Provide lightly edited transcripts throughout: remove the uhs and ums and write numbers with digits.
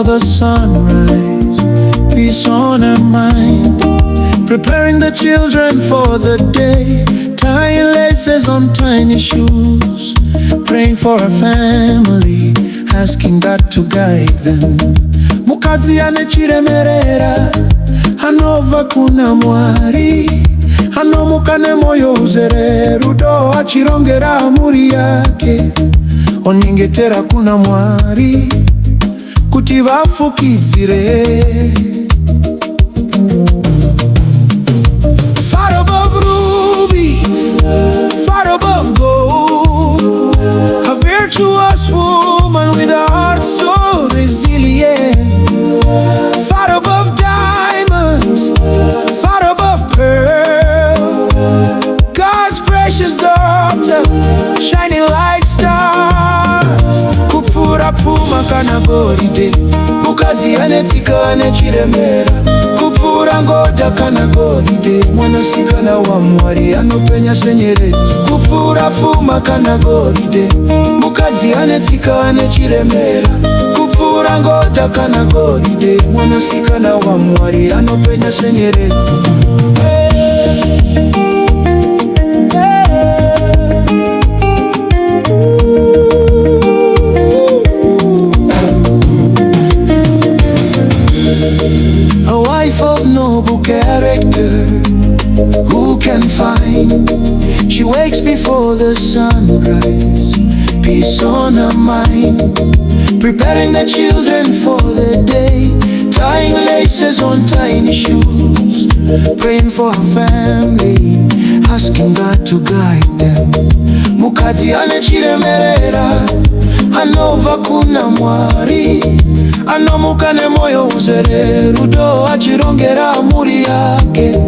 before the sunrise, peace on her mind, preparing the children for the day, tying laces on tiny shoes, praying for her family, asking God to guide them. Mukadzi anechiremerera, anova kuna mwari, anomukane moyo uzere, rudo achirongera muri yake, onyengetera kuna mwari, kuti vafukidzire. Far above rubies, far above gold, a virtuous woman with a heart so resilient. Far above diamonds, far above pearl, God's precious daughter, shining like stars. Kupfura pfuma kana goridhe, mukadzi ane tsika ane chiremera. Kupfura ngoda kana goridhe, mwanasikana wa Mwari anopenya senyeredzi. Kupfura pfuma kana goridhe, mukadzi ane tsika ane chiremera. Kupfura ngoda kana goridhe, mwanasikana wa Mwari anopenya senyeredzi. A wife of noble character, who can find? She wakes before the sunrise, peace on her mind, preparing the children for the day, tying laces on tiny shoes, praying for her family, asking God to guide them. Mukadzi anechiremerera, anova kuna mwari, anomukane moyo uzere, rudo achirongera muri yake,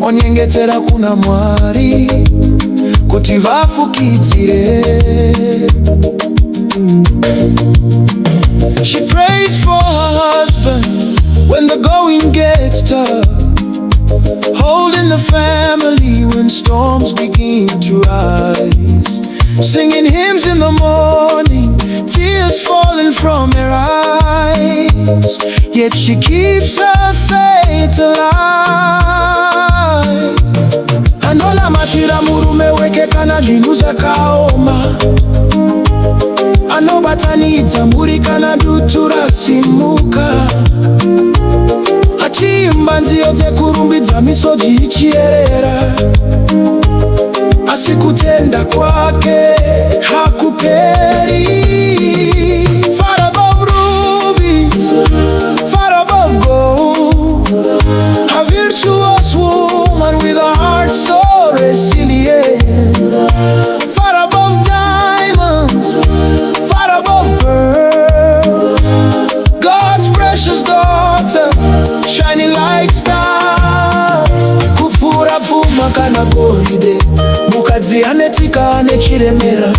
onyengetera kuna mwari, kuti vafukidzire. She prays for her husband when the going gets tough, holding the family when storms begin to rise, singing hymns in the morning, tears falling from her eyes, yet she keeps her faith alive. Anola matira murume weke kana zvinhu zvakaoma, anobatanidza mburi kana dutu rasimuka, achiimba nziyo dzekurumbidza misodzi ichierera, asi kutenda kwake hakuperi. Far above rubies, far above gold, a virtuous woman with a heart so resilient. Far above diamonds, far above pearl, God's precious daughter, shining like stars. Kupfura pfuma kana goridhe, mukadzi ane tsika ane chiremera.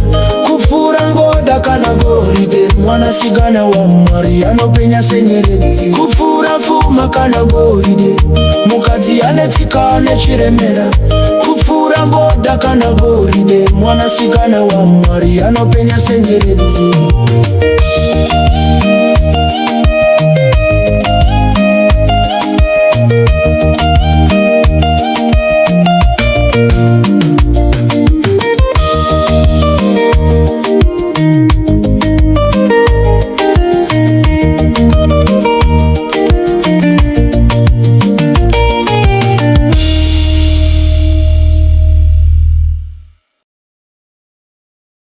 Kupfura ngoda kana goridhe, mwanasikana wa Mwari anopenya senyeredzi. Kupfura pfuma kana goridhe, mukadzi ane tsika ane chiremera. Kupfura ngoda kana goridhe, mwanasikana wa Mwari anopenya senyeredzi.